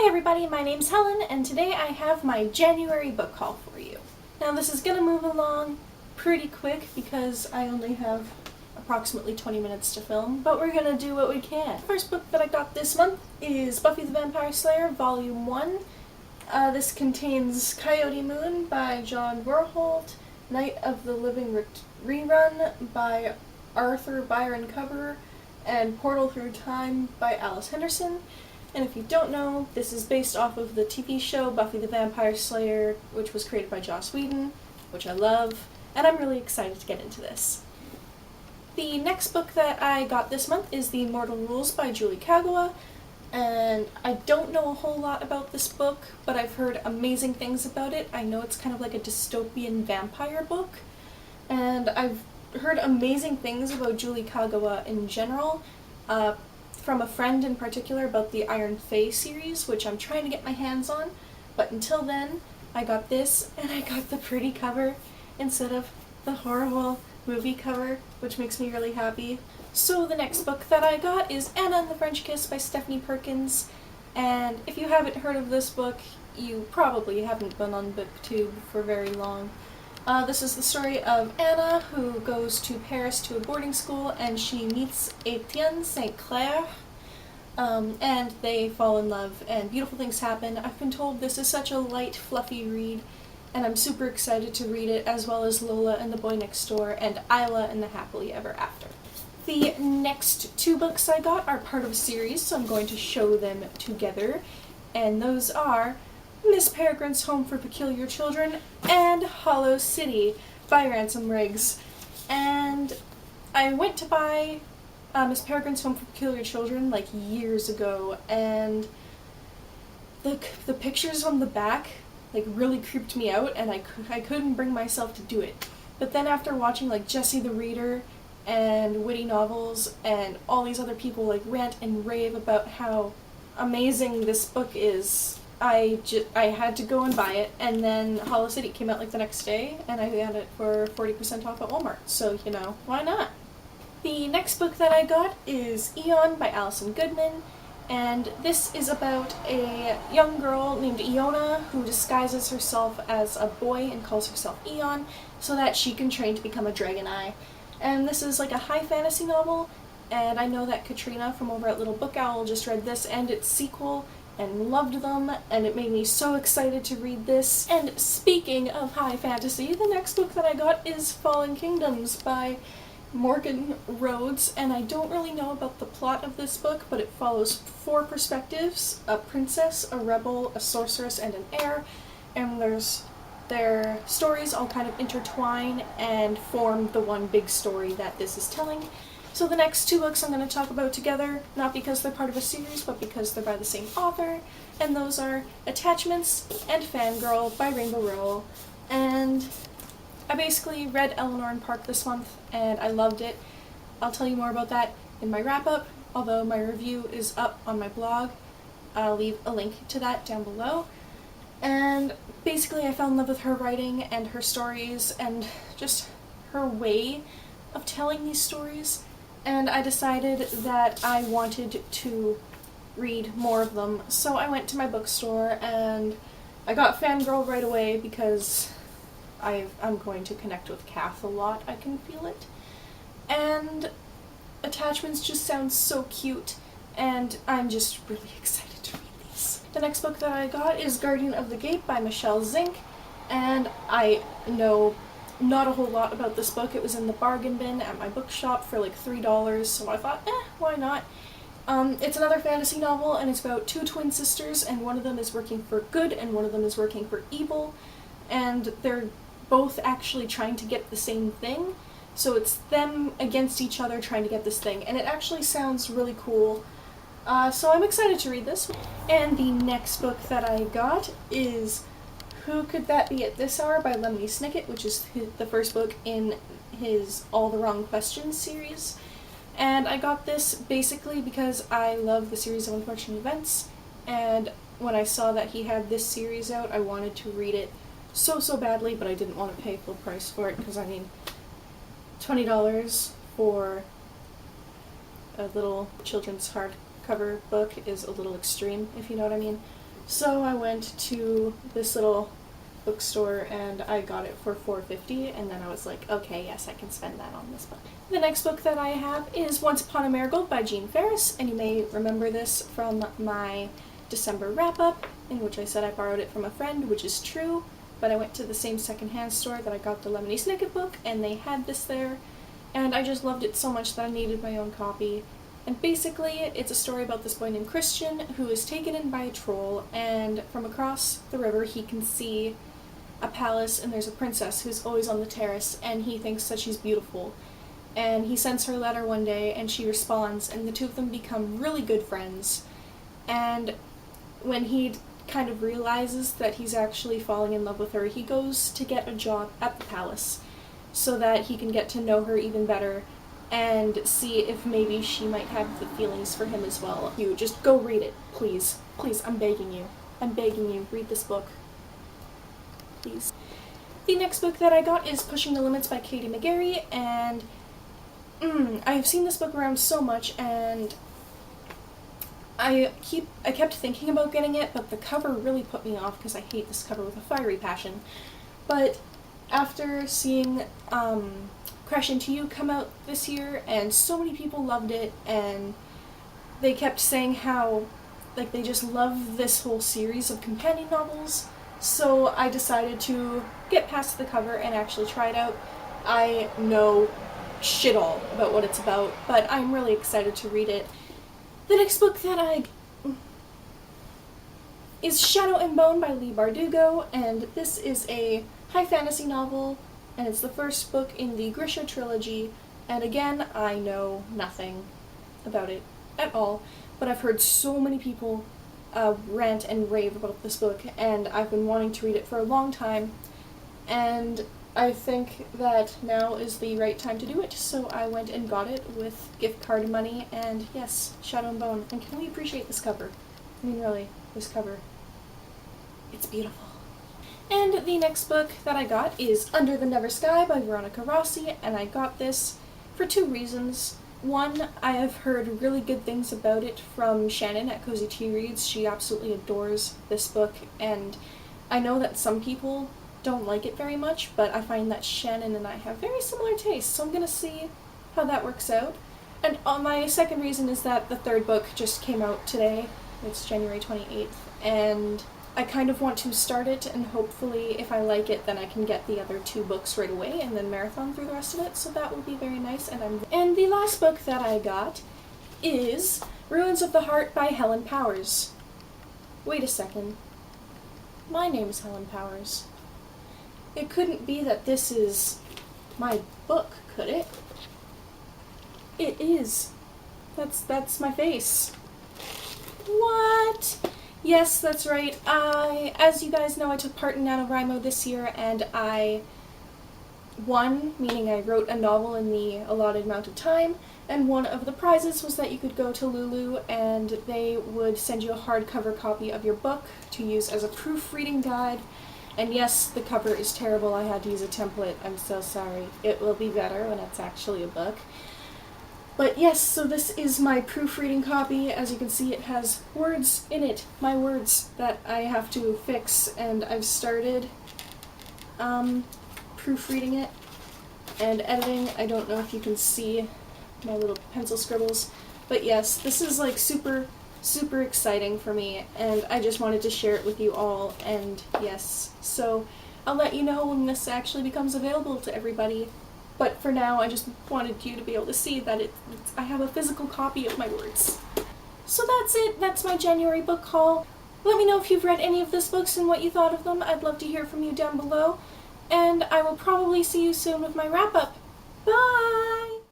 Hi everybody, my name's Helen, and today I have my January book haul for you. Now this is gonna move along pretty quick because I only have approximately 20 minutes to film, but we're gonna do what we can. The first book that I got this month is Buffy the Vampire Slayer, Volume 1. This contains Coyote Moon by John Warholt, Night of the Living Rerun by Arthur Byron Cover, and Portal Through Time by Alice Henderson. And if you don't know, this is based off of the TV show Buffy the Vampire Slayer, which was created by Joss Whedon, which I love, and I'm really excited to get into this. The next book that I got this month is The Immortal Rules by Julie Kagawa, and I don't know a whole lot about this book, but I've heard amazing things about it. I know it's kind of like a dystopian vampire book, and I've heard amazing things about Julie Kagawa in general, from a friend in particular about the Iron Fae series, which I'm trying to get my hands on, but until then, I got this, and I got the pretty cover instead of the horrible movie cover, which makes me really happy. So the next book that I got is Anna and the French Kiss by Stephanie Perkins, and if you haven't heard of this book, you probably haven't been on BookTube for very long. This is the story of Anna, who goes to Paris to a boarding school, and she meets Etienne St. Clair, and they fall in love, and beautiful things happen. I've been told this is such a light, fluffy read, and I'm super excited to read it, as well as Lola and the Boy Next Door, and Isla and the Happily Ever After. The next two books I got are part of a series, so I'm going to show them together, and those are Miss Peregrine's Home for Peculiar Children and Hollow City by Ransom Riggs. And I went to buy Miss Peregrine's Home for Peculiar Children like years ago, and the pictures on the back like really creeped me out, and I couldn't bring myself to do it. But then after watching like Jessie the Reader and Witty Novels and all these other people like rant and rave about how amazing this book is, I had to go and buy it, and then Hollow City came out like the next day, and I got it for 40% off at Walmart, so, you know, why not? The next book that I got is Enon by Alison Goodman, and this is about a young girl named Iona who disguises herself as a boy and calls herself Eon so that she can train to become a Dragoneye. And this is like a high fantasy novel, and I know that Katrina from over at Little Book Owl just read this and its sequel and loved them, and it made me so excited to read this. And speaking of high fantasy, the next book that I got is Fallen Kingdoms by Morgan Rhodes, and I don't really know about the plot of this book, but it follows 4 perspectives: a princess, a rebel, a sorceress, and an heir, and their stories all kind of intertwine and form the one big story that this is telling. So the next 2 books I'm going to talk about together, not because they're part of a series, but because they're by the same author, and those are Attachments and Fangirl by Rainbow Rowell. And I basically read Eleanor and Park this month, and I loved it. I'll tell you more about that in my wrap-up, although my review is up on my blog. I'll leave a link to that down below. And basically I fell in love with her writing and her stories and just her way of telling these stories. And I decided that I wanted to read more of them, so I went to my bookstore and I got Fangirl right away because I'm going to connect with Kath a lot, I can feel it. And Attachments just sounds so cute, and I'm just really excited to read these. The next book that I got is Guardian of the Gate by Michelle Zink, and I know not a whole lot about this book. It was in the bargain bin at my bookshop for like $3, so I thought, why not? It's another fantasy novel, and it's about 2 twin sisters, and one of them is working for good and one of them is working for evil, and they're both actually trying to get the same thing, so it's them against each other trying to get this thing, and it actually sounds really cool. So I'm excited to read this. And the next book that I got is Who Could That Be at This Hour by Lemony Snicket, which is the first book in his All the Wrong Questions series. And I got this basically because I love the series of Unfortunate Events, and when I saw that he had this series out, I wanted to read it so badly, but I didn't want to pay full price for it, because I mean, $20 for a little children's hardcover book is a little extreme, if you know what I mean. So I went to this little bookstore and I got it for $4.50, and then I was like, okay, yes, I can spend that on this book. The next book that I have is Once Upon a Marigold by Jean Ferris, and you may remember this from my December wrap-up, in which I said I borrowed it from a friend, which is true, but I went to the same secondhand store that I got the Lemony Snicket book, and they had this there, and I just loved it so much that I needed my own copy. And basically, it's a story about this boy named Christian who is taken in by a troll, and from across the river he can see a palace, and there's a princess who's always on the terrace, and he thinks that she's beautiful. And he sends her a letter one day, and she responds, and the two of them become really good friends. And when he kind of realizes that he's actually falling in love with her, he goes to get a job at the palace so that he can get to know her even better and see if maybe she might have the feelings for him as well. You just go read it, please. Please, I'm begging you. I'm begging you, read this book. Please. The next book that I got is Pushing the Limits by Katie McGarry, and I've seen this book around so much, and I kept thinking about getting it, but the cover really put me off because I hate this cover with a fiery passion. But after seeing Crash Into You come out this year, and so many people loved it, and they kept saying how like they just love this whole series of companion novels, so I decided to get past the cover and actually try it out. I know shit all about what it's about, but I'm really excited to read it. The next book that is Shadow and Bone by Leigh Bardugo, and this is a high fantasy novel, and it's the first book in the Grisha trilogy, and again, I know nothing about it at all, but I've heard so many people rant and rave about this book, and I've been wanting to read it for a long time, and I think that now is the right time to do it, so I went and got it with gift card money, and yes, Shadow and Bone. And can we appreciate this cover? I mean, really, this cover. It's beautiful. And the next book that I got is Under the Never Sky by Veronica Rossi, and I got this for two reasons. One, I have heard really good things about it from Shannon at Cozy Tea Reads. She absolutely adores this book, and I know that some people don't like it very much, but I find that Shannon and I have very similar tastes, so I'm gonna see how that works out. And my second reason is that the third book just came out today. It's January 28th, and I kind of want to start it, and hopefully if I like it, then I can get the other two books right away and then marathon through the rest of it, so that will be very nice. And the last book that I got is Ruins of the Heart by Helen Powers. Wait a second. My name's Helen Powers. It couldn't be that this is my book, could it? It is. That's my face. What? Yes, that's right. As you guys know, I took part in NaNoWriMo this year, and I won, meaning I wrote a novel in the allotted amount of time, and one of the prizes was that you could go to Lulu and they would send you a hardcover copy of your book to use as a proofreading guide. And yes, the cover is terrible. I had to use a template. I'm so sorry. It will be better when it's actually a book. But yes, so this is my proofreading copy. As you can see, it has words in it, my words, that I have to fix, and I've started proofreading it and editing. I don't know if you can see my little pencil scribbles, but yes, this is like super exciting for me, and I just wanted to share it with you all, and yes, so I'll let you know when this actually becomes available to everybody. But for now, I just wanted you to be able to see that I have a physical copy of my words. So that's it. That's my January book haul. Let me know if you've read any of these books and what you thought of them. I'd love to hear from you down below. And I will probably see you soon with my wrap-up. Bye!